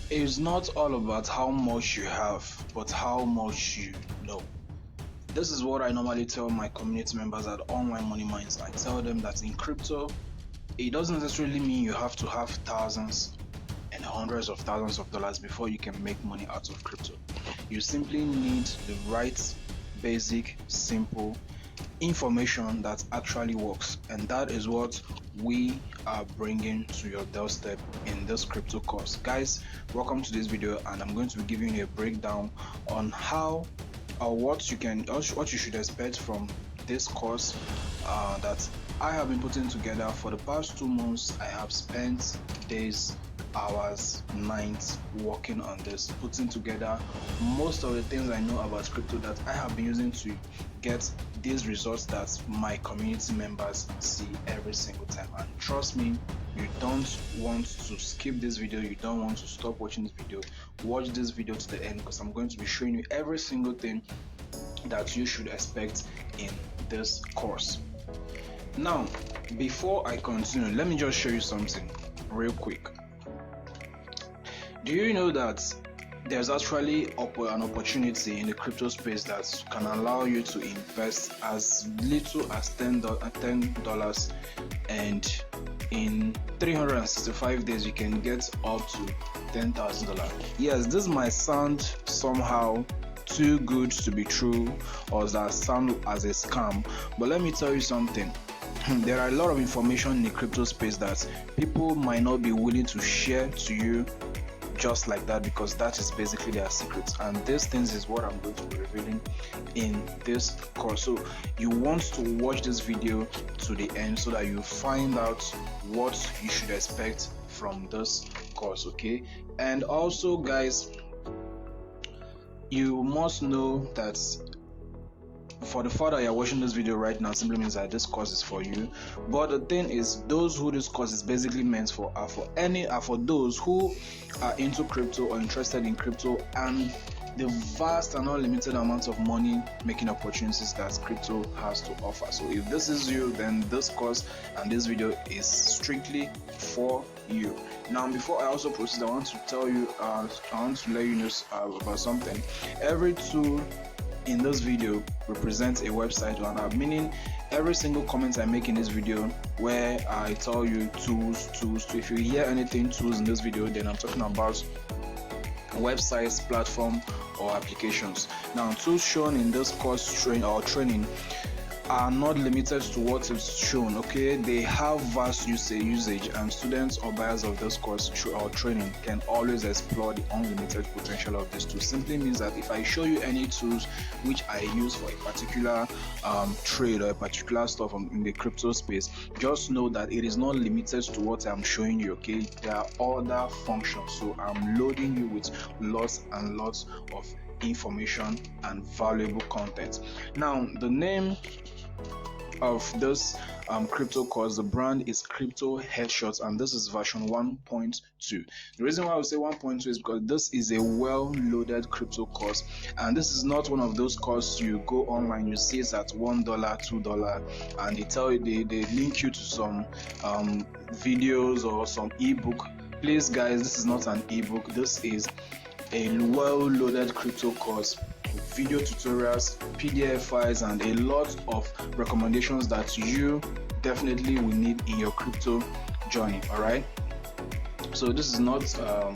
It's not all about how much you have, but how much you know. This is what I normally tell my community members at Online Money Minds. I tell them that in crypto, it doesn't necessarily mean you have to have thousands and hundreds of thousands of dollars before you can make money out of crypto. You simply need the right, basic, simple information that actually works, and that is what we are bringing to your doorstep in this crypto course. Guys, welcome to this video, and I'm going to be giving you a breakdown on how or what you should expect from this course that I have been putting together for the past 2 months. I have spent days, hours, nights working on this, putting together most of the things I know about crypto that I have been using to get these results that my community members see every single time. And trust me, you don't want to skip this video, you don't want to stop watching this video. Watch this video to the end, because I'm going to be showing you every single thing that you should expect in this course. Now, before I continue, let me just show you something real quick. Do you know that there's actually an opportunity in the crypto space that can allow you to invest as little as $10, and in 365 days you can get up to $10,000? Yes, this might sound somehow too good to be true, or that sound as a scam, but let me tell you something. There are a lot of information in the crypto space that people might not be willing to share to you just like that, because that is basically their secrets, and these things is what I'm going to be revealing in this course. So you want to watch this video to the end so that you find out what you should expect from this course, okay? And also, guys, you must know that for the fact that you're watching this video right now simply means that this course is for you. But the thing is, those who this course is basically meant for are for those who are into crypto or interested in crypto and the vast and unlimited amounts of money making opportunities that crypto has to offer. So if this is you, then this course and this video is strictly for you. Now, before I also proceed, I want to tell you, I want to let you know about something. Every tool in this video represents a website or an app, meaning every single comment I make in this video where I tell you tools, if you hear anything tools in this video, then I'm talking about websites, platform, or applications. Now, tools shown in this course training are not limited to what is shown, okay? They have vast usage, and students or buyers of this course or training can always explore the unlimited potential of this tool. Simply means that if I show you any tools which I use for a particular trade or a particular stuff in the crypto space, just know that it is not limited to what I'm showing you, okay? There are other functions, so I'm loading you with lots and lots of information and valuable content. Now, the name of this crypto course, the brand is Crypto Headshots, and this is version 1.2. The reason why I would say 1.2 is because this is a well-loaded crypto course, and this is not one of those courses you go online, you see it's at $1, $2, and they link you to some videos or some ebook. Please, guys, this is not an ebook. This is a well-loaded crypto course, video tutorials, PDF files, and a lot of recommendations that you definitely will need in your crypto journey. All right, so this is not a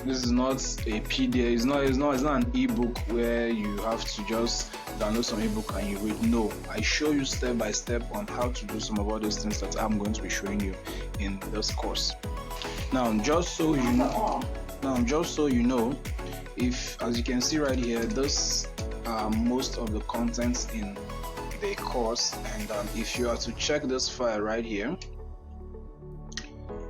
PDF. It's not an ebook where you have to just download some ebook and you read. No, I show you step by step on how to do some of all those things that I'm going to be showing you in this course. Now, just so you know, if, as you can see right here, this are most of the contents in the course, and if you are to check this file right here,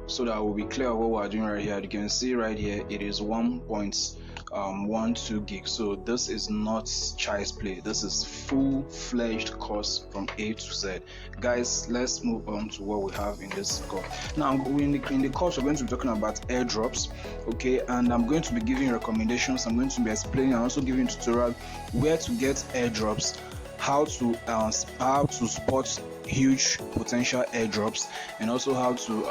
so that will be clear what we're doing right here, you can see right here it is 1.12 gigs. So this is not child's play, this is full-fledged course from A to Z. Guys, let's move on to what we have in this course. Now, in the course we're going to be talking about airdrops, okay, and I'm going to be giving recommendations. I'm going to be explaining and also giving tutorial where to get airdrops, how to spot huge potential airdrops, and also how to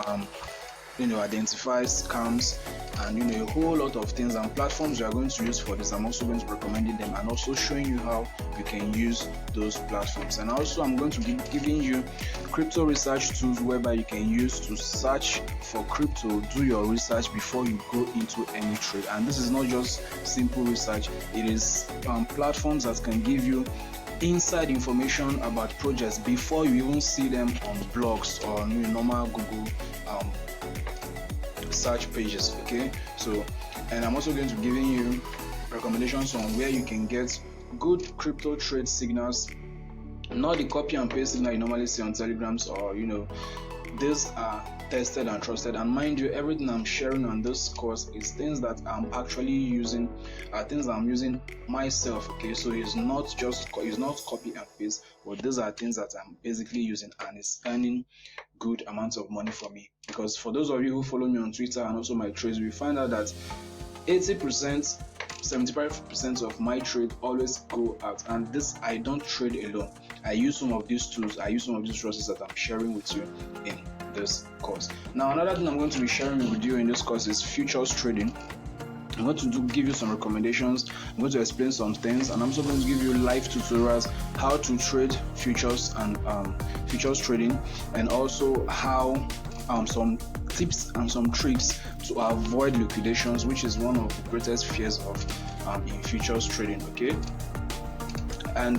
identify scams and a whole lot of things and platforms you are going to use for this. I'm also going to be recommending them and also showing you how you can use those platforms. And also I'm going to be giving you crypto research tools whereby you can use to search for crypto, do your research before you go into any trade. And this is not just simple research, it is platforms that can give you inside information about projects before you even see them on blogs or normal Google search pages. Okay, so, and I'm also going to be giving you recommendations on where you can get good crypto trade signals, not the copy and paste signal you normally see on telegrams, or these are tested and trusted. And mind you, everything I'm sharing on this course is things that I'm actually using, things that I'm using myself. Okay, so it's not copy and paste, but these are things that I'm basically using, and it's earning good amounts of money for me. Because for those of you who follow me on Twitter and also my trades, we find out that 80%, 75% of my trade always go out, and this I don't trade alone. I use some of these tools, I use some of these resources that I'm sharing with you in this course. Now, another thing I'm going to be sharing with you in this course is futures trading. I'm going to give you some recommendations, I'm going to explain some things, and I'm also going to give you live tutorials how to trade futures and futures trading, and also how some tips and some tricks to avoid liquidations, which is one of the greatest fears of in futures trading. Okay, and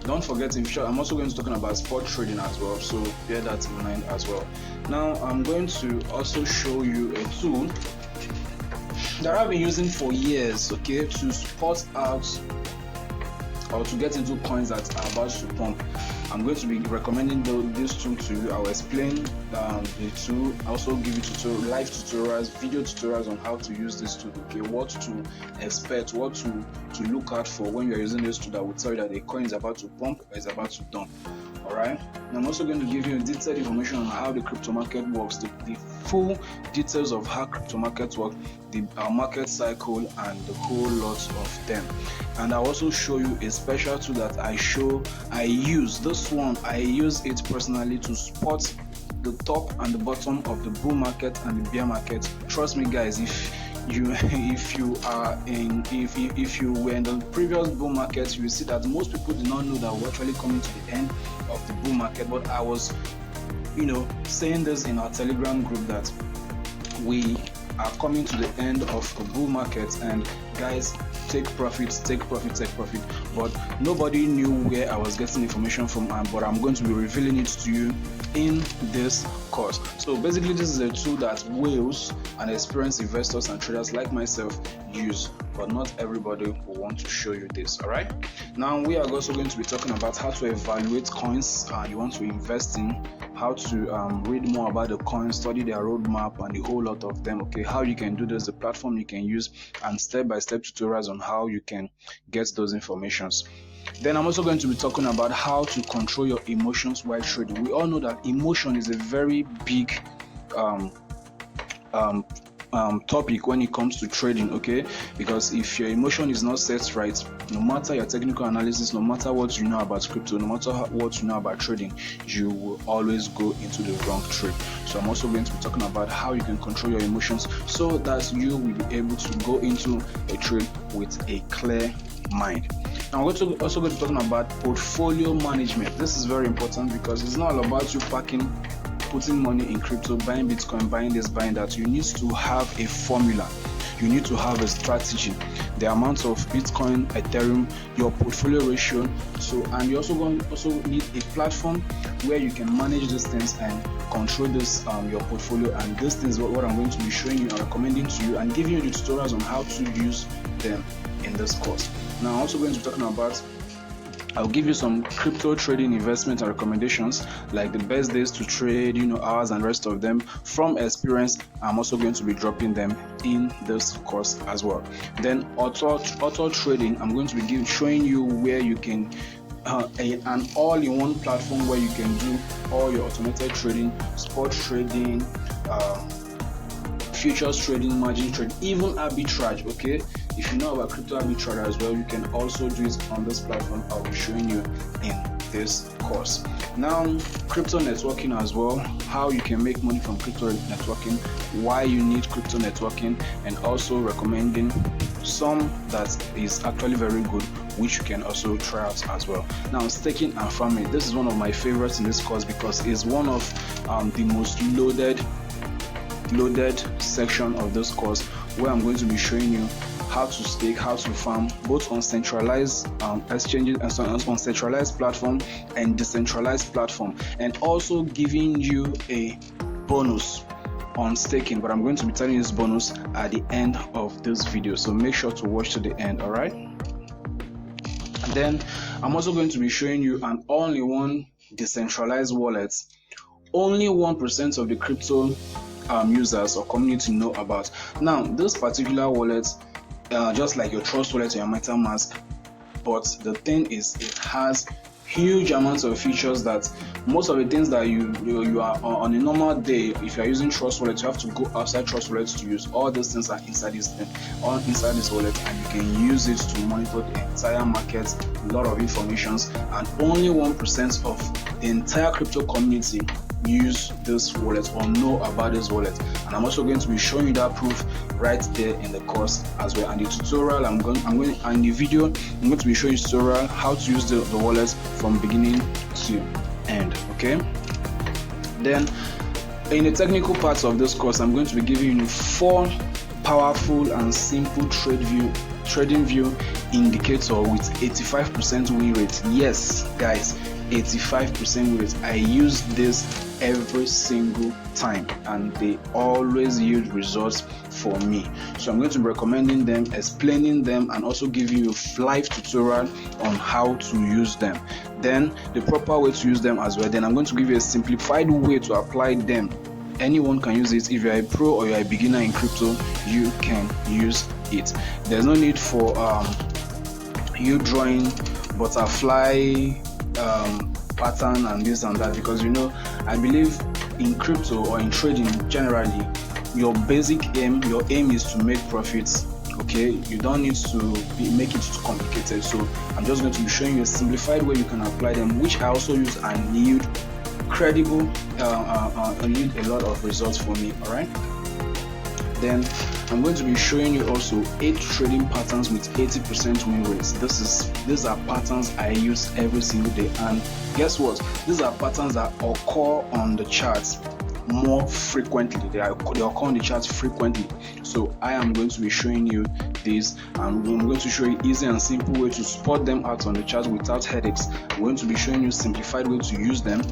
don't forget, in future I'm also going to be talking about spot trading as well, so bear that in mind as well. Now I'm going to also show you a tool that I've been using for years, okay, to spot out or to get into coins that are about to pump. I'm going to be recommending this tool to you. I'll explain the tool, also give you live tutorials, video tutorials on how to use this tool, okay, what to expect, what to look out for when you're using this tool that will tell you that a coin is about to pump or is about to dump. Alright, and I'm also going to give you detailed information on how the crypto market works, the full details of how crypto markets work, the market cycle, and the whole lot of them. And I'll also show you a special tool that I use. This one, I use it personally to spot the top and the bottom of the bull market and the bear market. Trust me, guys, if you were in the previous bull market, you will see that most people did not know that we're actually coming to the end of the bull market. But I was saying this in our Telegram group that we are coming to the end of the bull market, and guys, take profit. But nobody knew where I was getting information from, but I'm going to be revealing it to you in this course. So basically, this is a tool that whales and experienced investors and traders like myself use, but not everybody will want to show you this. All right, now we are also going to be talking about how to evaluate coins you want to invest in, how to read more about the coins, study their roadmap and the whole lot of them, okay, how you can do this, the platform you can use, and step-by-step tutorials on how you can get those informations. Then I'm also going to be talking about how to control your emotions while trading. We all know that emotion is a very big topic when it comes to trading, okay, because if your emotion is not set right, no matter your technical analysis, no matter what you know about crypto, no matter what you know about trading, you will always go into the wrong trade. So I'm also going to be talking about how you can control your emotions so that you will be able to go into a trade with a clear mind. Now we're also going to be talking about portfolio management. This is very important because it's not all about you putting money in crypto, buying Bitcoin, buying this, buying that. You need to have a formula. You need to have a strategy, the amount of Bitcoin, Ethereum, your portfolio ratio. So, and you also need a platform where you can manage these things and control this your portfolio. And these things is what I'm going to be showing you and recommending to you and giving you the tutorials on how to use them in this course. Now, I'm also going to be talking about, I'll give you some crypto trading investment and recommendations, like the best days to trade, hours and rest of them from experience. I'm also going to be dropping them in this course as well. Then auto trading, I'm going to be showing you where you can an all-in-one platform where you can do all your automated trading, spot trading, futures trading, margin trading, even arbitrage. Okay, if you know about crypto arbitrage as well, you can also do it on this platform I'll be showing you in this course. Now, crypto networking as well, how you can make money from crypto networking, why you need crypto networking, and also recommending some that is actually very good, which you can also try out as well. Now, staking and farming, this is one of my favorites in this course because it's one of the most loaded section of this course, where I'm going to be showing you how to stake, how to farm, both on centralized exchanges and on centralized platform and decentralized platform, and also giving you a bonus on staking. But I'm going to be telling you this bonus at the end of this video, so make sure to watch to the end. All right. And then I'm also going to be showing you an all-in-one decentralized wallet. Only 1% of the crypto users or community know about. Now, this particular wallet, just like your Trust wallet or your MetaMask, but the thing is, it has huge amounts of features that most of the things that you are on a normal day, if you are using Trust wallet, you have to go outside Trust wallet to use. All these things are inside this wallet, and you can use it to monitor the entire market, a lot of informations, and only 1% of the entire crypto community use this wallet or know about this wallet. And I'm also going to be showing you that proof right there in the course as well. And the tutorial in the video, I'm going to be showing you tutorial how to use the wallet from beginning to end. Okay, then in the technical parts of this course, I'm going to be giving you 4 powerful and simple trading view indicator with 85% win rate. Yes guys, 85% win rate. I use this every single time and they always yield results for me. So I'm going to be recommending them, explaining them, and also giving you a live tutorial on how to use them, then the proper way to use them as well. Then I'm going to give you a simplified way to apply them. Anyone can use it. If you're a pro or you're a beginner in crypto, you can use it. There's no need for you drawing butterfly pattern and this and that, because I believe in crypto or in trading generally, your aim is to make profits. Okay, you don't need to make it too complicated. So I'm just going to be showing you a simplified way you can apply them, which I also use and yield credible and yield a lot of results for me. All right, then I'm going to be showing you also 8 trading patterns with 80% win rates. These are patterns I use every single day, and guess what? These are patterns that occur on the charts more frequently. They occur on the charts frequently. So I am going to be showing you this, and I'm going to show you easy and simple way to spot them out on the chart without headaches. I'm going to be showing you simplified way to use them.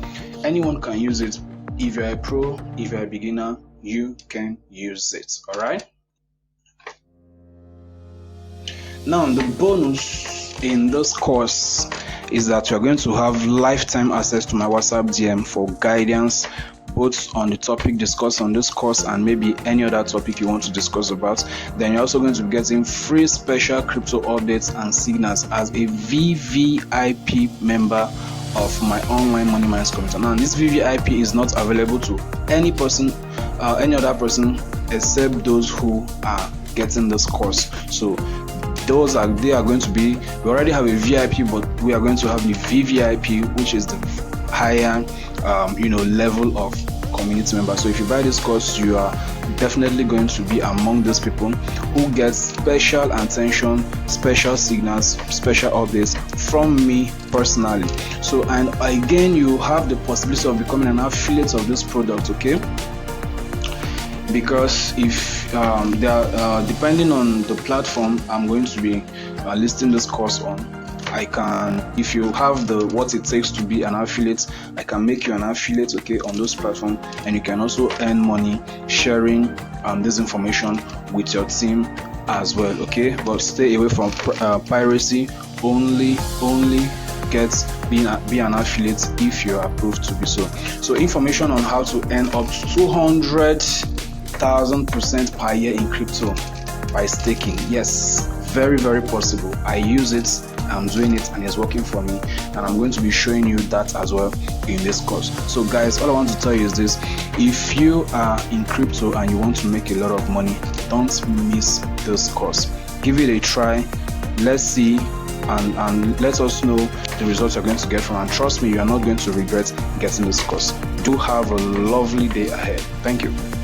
Anyone can use it. If you're a pro, if you're a beginner, you can use it. All right. Now, the bonus in this course is that you're going to have lifetime access to my WhatsApp DM for guidance, both on the topic discussed on this course and maybe any other topic you want to discuss about. Then you're also going to be getting free special crypto updates and signals as a VVIP member of my online money minds community. Now, this VVIP is not available to any other person except those who are getting this course. So they are going to be, we already have a VIP, but we are going to have the VVIP, which is the higher level of community members. So if you buy this course, you are definitely going to be among those people who get special attention, special signals, special updates from me personally. So, and again, you have the possibility of becoming an affiliate of this product. Okay, because if they are depending on the platform I'm going to be listing this course on, I can, if you have what it takes to be an affiliate, I can make you an affiliate, okay, on those platforms, and you can also earn money sharing this information with your team as well. Okay, but stay away from piracy. Only be an affiliate if you are approved to be so. So information on how to earn up to 200,000% per year in crypto by staking. Yes, very possible. I use it, I'm doing it, and it's working for me, and I'm going to be showing you that as well in this course. So guys, all I want to tell you is this: if you are in crypto and you want to make a lot of money, don't miss this course. Give it a try. Let's see and let us know the results you're going to get from. And trust me, you are not going to regret getting this course. Do have a lovely day ahead. Thank you.